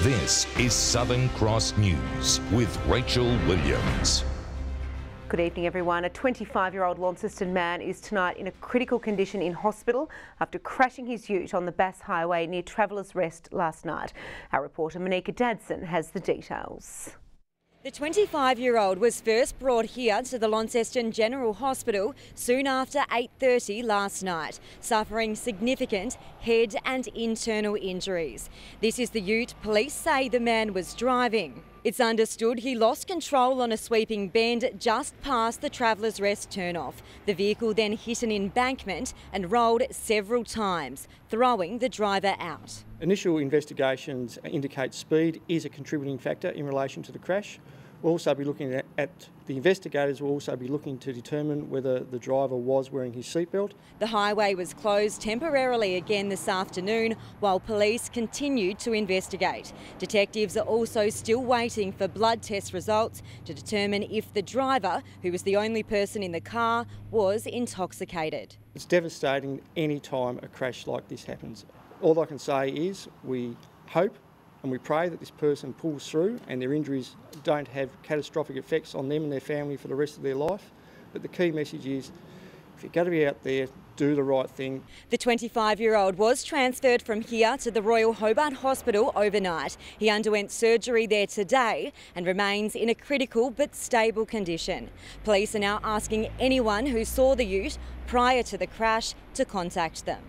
This is Southern Cross News with Rachel Williams. Good evening, everyone. A 25-year-old Launceston man is tonight in a critical condition in hospital after crashing his ute on the Bass Highway near Travellers Rest last night. Our reporter Monica Dadson has the details. The 25-year-old was first brought here to the Launceston General Hospital soon after 8:30 last night, suffering significant head and internal injuries. This is the ute police say the man was driving. It's understood he lost control on a sweeping bend just past the Travellers Rest turnoff. The vehicle then hit an embankment and rolled several times, throwing the driver out. Initial investigations indicate speed is a contributing factor in relation to the crash. We'll also be looking at the investigators will also be looking to determine whether the driver was wearing his seatbelt. The highway was closed temporarily again this afternoon while police continued to investigate. Detectives are also still waiting for blood test results to determine if the driver, who was the only person in the car, was intoxicated. It's devastating any time a crash like this happens. All I can say is we hope and we pray that this person pulls through and their injuries don't have catastrophic effects on them and their family for the rest of their life. But the key message is, if you're going to be out there, do the right thing. The 25-year-old was transferred from here to the Royal Hobart Hospital overnight. He underwent surgery there today and remains in a critical but stable condition. Police are now asking anyone who saw the ute prior to the crash to contact them.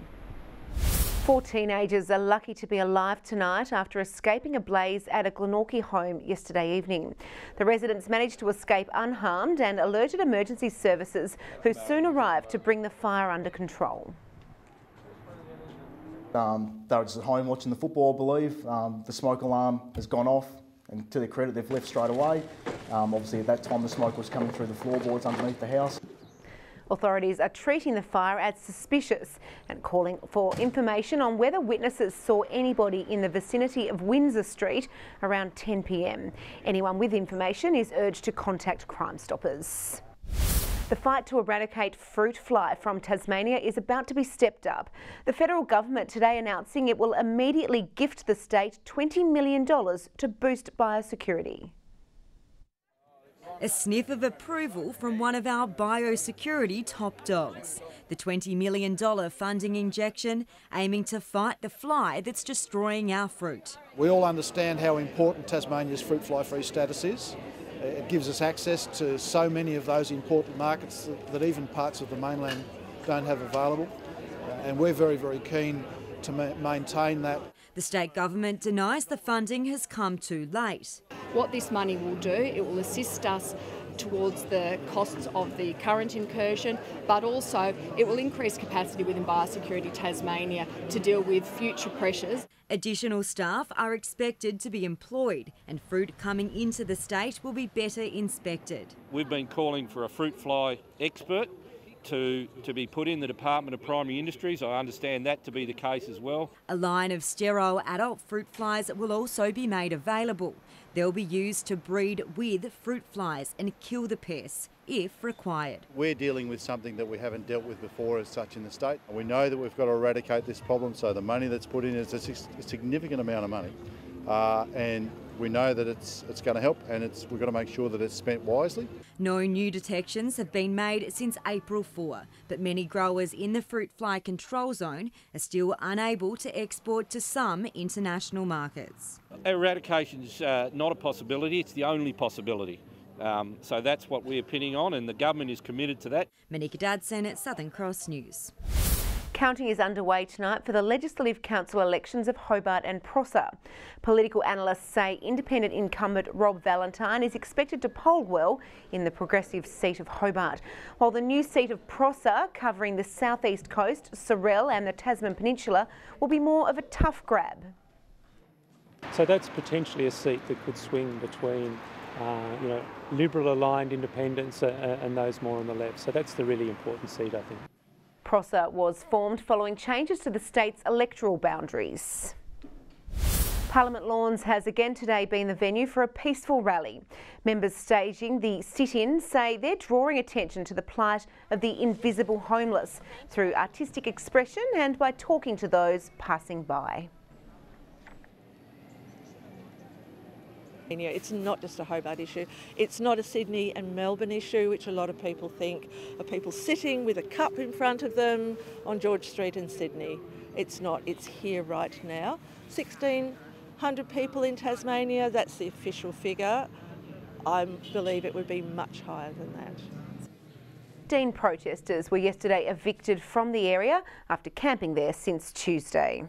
4 teenagers are lucky to be alive tonight after escaping a blaze at a Glenorchy home yesterday evening. The residents managed to escape unharmed and alerted emergency services, who soon arrived to bring the fire under control. They were just at home watching the football, I believe. The smoke alarm has gone off, and to their credit, they've left straight away. Obviously, at that time, the smoke was coming through the floorboards underneath the house. Authorities are treating the fire as suspicious and calling for information on whether witnesses saw anybody in the vicinity of Windsor Street around 10 p.m. Anyone with information is urged to contact Crime Stoppers. The fight to eradicate fruit fly from Tasmania is about to be stepped up. The federal government today announcing it will immediately gift the state $20 million to boost biosecurity. A sniff of approval from one of our biosecurity top dogs. The $20 million funding injection aiming to fight the fly that's destroying our fruit. We all understand how important Tasmania's fruit fly free status is. It gives us access to so many of those important markets that even parts of the mainland don't have available. And we're very, very keen to maintain that. The state government denies the funding has come too late. What this money will do, it will assist us towards the costs of the current incursion, but also it will increase capacity within Biosecurity Tasmania to deal with future pressures. Additional staff are expected to be employed and fruit coming into the state will be better inspected. We've been calling for a fruit fly expert to be put in the Department of Primary Industries. I understand that to be the case as well. A line of sterile adult fruit flies will also be made available. They'll be used to breed with fruit flies and kill the pests if required. We're dealing with something that we haven't dealt with before as such in the state. We know that we've got to eradicate this problem, so the money that's put in is a significant amount of money. And we know that it's going to help, and we've got to make sure that it's spent wisely. No new detections have been made since April 4, but many growers in the fruit fly control zone are still unable to export to some international markets. Eradication is not a possibility, it's the only possibility. So that's what we're pinning on, and the government is committed to that. Monica Dadson at Southern Cross News. Counting is underway tonight for the Legislative Council elections of Hobart and Prosser. Political analysts say independent incumbent Rob Valentine is expected to poll well in the progressive seat of Hobart, while the new seat of Prosser, covering the southeast coast, Sorell and the Tasman Peninsula, will be more of a tough grab. So that's potentially a seat that could swing between Liberal-aligned independents and those more on the left. So that's the really important seat, I think. Prosser was formed following changes to the state's electoral boundaries. Parliament Lawns has again today been the venue for a peaceful rally. Members staging the sit-in say they're drawing attention to the plight of the invisible homeless through artistic expression and by talking to those passing by. It's not just a Hobart issue. It's not a Sydney and Melbourne issue, which a lot of people think of people sitting with a cup in front of them on George Street in Sydney. It's not. It's here right now. 1,600 people in Tasmania, that's the official figure. I believe it would be much higher than that. 15 protesters were yesterday evicted from the area after camping there since Tuesday.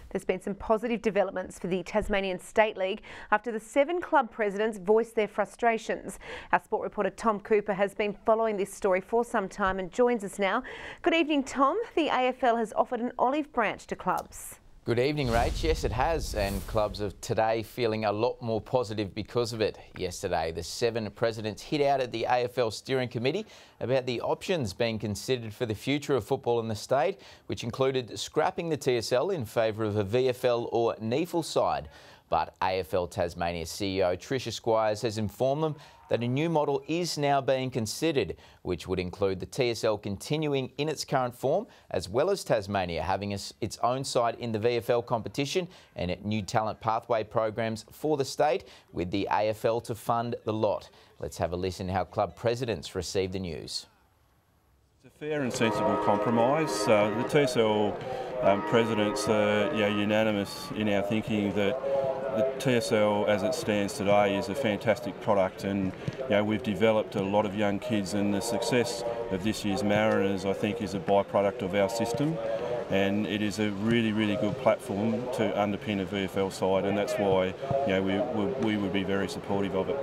There's been some positive developments for the Tasmanian State League after the 7 club presidents voiced their frustrations. Our sport reporter Tom Cooper has been following this story for some time and joins us now. Good evening, Tom. The AFL has offered an olive branch to clubs. Good evening, Rach. Yes, it has, and clubs of today feeling a lot more positive because of it. Yesterday, the 7 presidents hit out at the AFL Steering Committee about the options being considered for the future of football in the state, which included scrapping the TSL in favour of a VFL or NEFL side. But AFL Tasmania CEO Tricia Squires has informed them that a new model is now being considered, which would include the TSL continuing in its current form, as well as Tasmania having its own side in the VFL competition and new talent pathway programs for the state, with the AFL to fund the lot. Let's have a listen how club presidents received the news. It's a fair and sensible compromise. The TSL presidents are unanimous in our thinking that the TSL as it stands today is a fantastic product, and we've developed a lot of young kids, and the success of this year's Mariners I think is a byproduct of our system, and it is a really, really good platform to underpin a VFL side, and that's why we would be very supportive of it.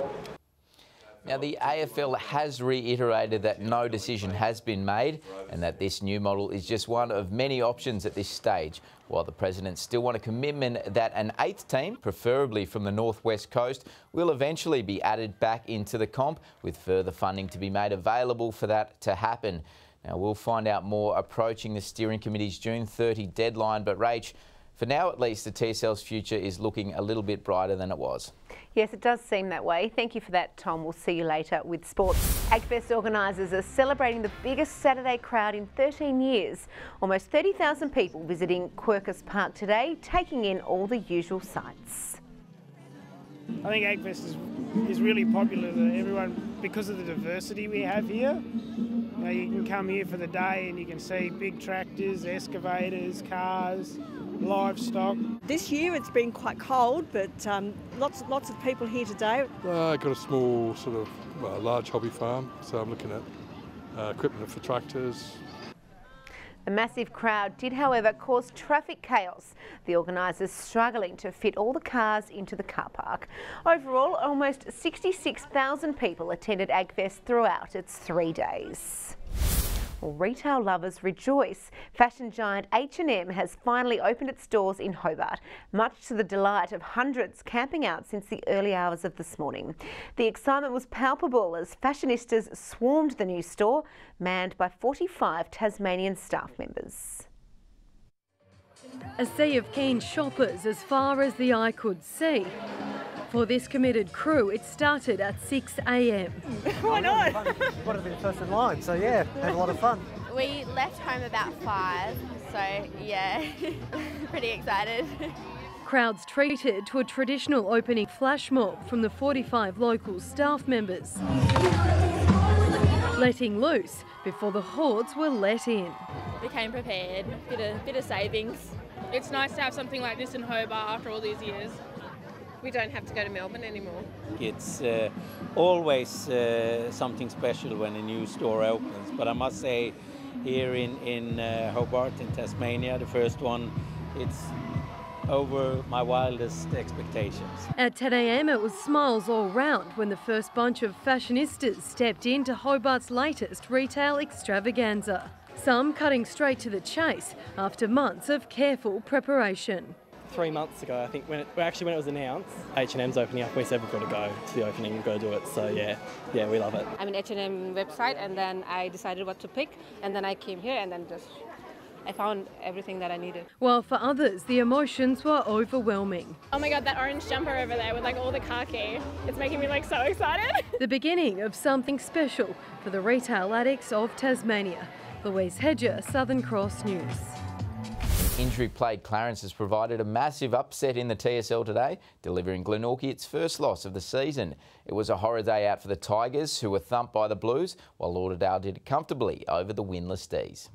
Now, the AFL has reiterated that no decision has been made and that this new model is just one of many options at this stage, while the presidents still want a commitment that an 8th team, preferably from the northwest coast, will eventually be added back into the comp, with further funding to be made available for that to happen. Now, we'll find out more approaching the Steering Committee's June 30 deadline, but Rach, for now at least, the TSL's future is looking a little bit brighter than it was. Yes, it does seem that way. Thank you for that, Tom. We'll see you later with sport. AgFest organisers are celebrating the biggest Saturday crowd in 13 years. Almost 30,000 people visiting Quercus Park today, taking in all the usual sights. I think AgFest is really popular to everyone because of the diversity we have here. You can come here for the day and you can see big tractors, excavators, cars, livestock. This year it's been quite cold, but lots of people here today. I've got a small large hobby farm, so I'm looking at equipment for tractors. The massive crowd did, however, cause traffic chaos, the organisers struggling to fit all the cars into the car park. Overall, almost 66,000 people attended AgFest throughout its 3 days. Well, retail lovers rejoice. Fashion giant H&M has finally opened its doors in Hobart, much to the delight of hundreds camping out since the early hours of this morning. The excitement was palpable as fashionistas swarmed the new store, manned by 45 Tasmanian staff members. A sea of keen shoppers as far as the eye could see. For this committed crew, it started at 6 a.m. Why not? Wanted to be first in line, so yeah, had a lot of fun. We left home about 5, so yeah, pretty excited. Crowds treated to a traditional opening flash mob from the 45 local staff members, letting loose before the hordes were let in. We came prepared, bit of savings. It's nice to have something like this in Hobart after all these years. We don't have to go to Melbourne anymore. It's always something special when a new store opens, but I must say here in Hobart in Tasmania, the first one, it's over my wildest expectations. At 10 a.m. it was smiles all round when the first bunch of fashionistas stepped into Hobart's latest retail extravaganza. Some cutting straight to the chase after months of careful preparation. 3 months ago, I think, when it was announced, H&M's opening up, we said we've got to go to the opening and go do it. So yeah, we love it. I'm an H&M website, and then I decided what to pick, and then I came here, and then I found everything that I needed. While for others, the emotions were overwhelming. Oh my God, that orange jumper over there with all the khaki, it's making me so excited. The beginning of something special for the retail addicts of Tasmania. Louise Hedger, Southern Cross News. Injury-plagued Clarence has provided a massive upset in the TSL today, delivering Glenorchy its first loss of the season. It was a horror day out for the Tigers, who were thumped by the Blues, while Lauderdale did it comfortably over the winless D's.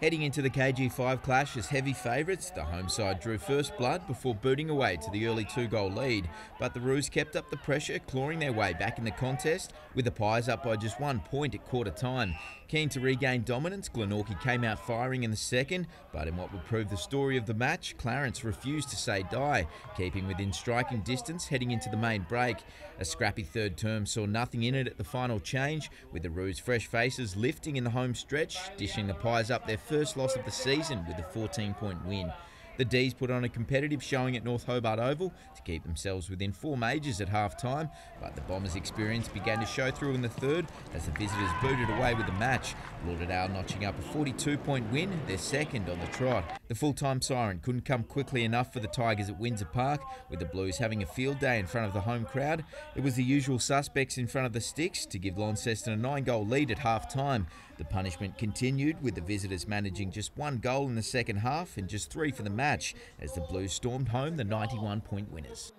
Heading into the KG5 clash as heavy favourites, the home side drew first blood before booting away to the early 2-goal lead. But the Roos kept up the pressure, clawing their way back in the contest, with the Pies up by just 1 point at quarter time. Keen to regain dominance, Glenorchy came out firing in the second, but in what would prove the story of the match, Clarence refused to say die, keeping within striking distance heading into the main break. A scrappy third term saw nothing in it at the final change, with the Roos' fresh faces lifting in the home stretch, dishing the Pies up their first loss of the season with a 14-point win. The D's put on a competitive showing at North Hobart Oval to keep themselves within 4 majors at half-time, but the Bombers' experience began to show through in the third as the visitors booted away with the match. Lauderdale notching up a 42-point win, their second on the trot. The full-time siren couldn't come quickly enough for the Tigers at Windsor Park, with the Blues having a field day in front of the home crowd. It was the usual suspects in front of the sticks to give Launceston a 9-goal lead at half-time. The punishment continued, with the visitors managing just 1 goal in the second half and just 3 for the match, as the Blues stormed home the 91-point winners.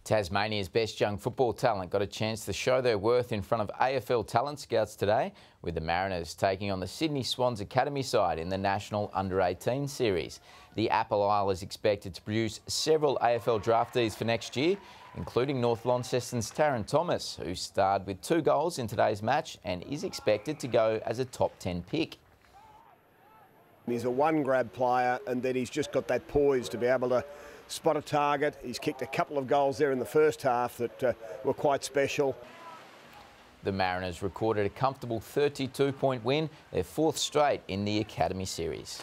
Tasmania's best young football talent got a chance to show their worth in front of AFL talent scouts today, with the Mariners taking on the Sydney Swans Academy side in the National Under-18 series. The Apple Isle is expected to produce several AFL draftees for next year, including North Launceston's Taron Thomas, who starred with 2 goals in today's match and is expected to go as a top 10 pick. He's a one-grab player, and then he's just got that poise to be able to spot a target. He's kicked a couple of goals there in the first half that were quite special. The Mariners recorded a comfortable 32-point win, their 4th straight in the Academy Series.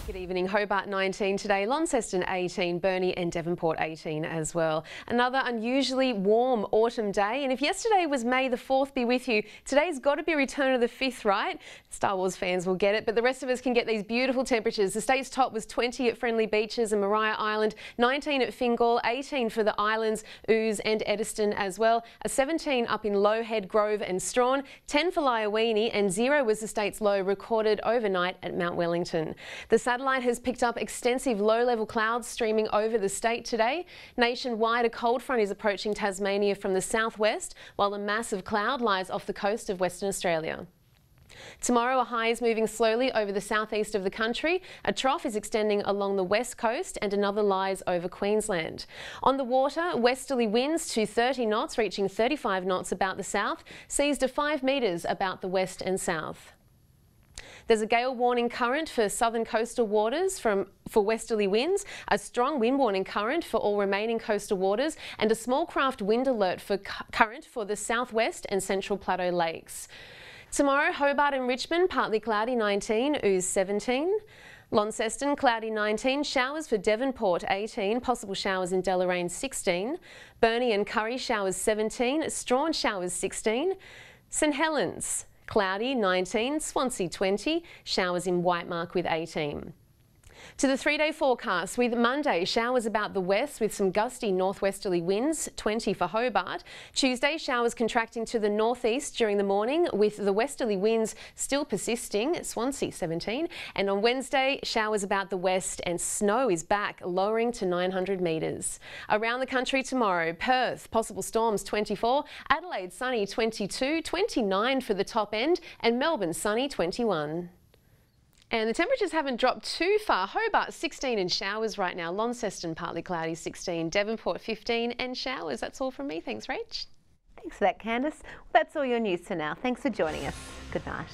Good evening. Hobart 19 today, Launceston 18, Burnie and Devonport 18 as well. Another unusually warm autumn day, and if yesterday was May the 4th be with you, today's got to be Return of the 5th, right? Star Wars fans will get it, but the rest of us can get these beautiful temperatures. The state's top was 20 at Friendly Beaches and Maria Island, 19 at Fingal, 18 for the islands, Ouse and Eddiston as well, a 17 up in Lowhead, Grove and Strawn, 10 for Liaweenie, and 0 was the state's low recorded overnight at Mount Wellington. The satellite has picked up extensive low-level clouds streaming over the state today. Nationwide, a cold front is approaching Tasmania from the southwest, while a massive cloud lies off the coast of Western Australia. Tomorrow, a high is moving slowly over the southeast of the country. A trough is extending along the west coast and another lies over Queensland. On the water, westerly winds to 30 knots, reaching 35 knots about the south, seas to 5 metres about the west and south. There's a gale warning current for southern coastal waters for westerly winds, a strong wind warning current for all remaining coastal waters, and a small craft wind alert for current for the southwest and central plateau lakes. Tomorrow, Hobart and Richmond, partly cloudy 19, Ouse 17. Launceston, cloudy 19, showers for Devonport 18, possible showers in Deloraine 16. Burnie and Curry, showers 17, Strawn, showers 16. St Helens, cloudy 19, Swansea 20, showers in Whitemark with 18. To the 3-day forecast, with Monday, showers about the west with some gusty northwesterly winds, 20 for Hobart. Tuesday, showers contracting to the northeast during the morning with the westerly winds still persisting, Swansea 17. And on Wednesday, showers about the west and snow is back, lowering to 900 metres. Around the country tomorrow, Perth, possible storms 24, Adelaide sunny 22, 29 for the top end, and Melbourne sunny 21. And the temperatures haven't dropped too far. Hobart 16 and showers right now. Launceston partly cloudy 16. Devonport 15 and showers. That's all from me. Thanks, Rach. Thanks for that, Candice. Well, that's all your news for now. Thanks for joining us. Good night.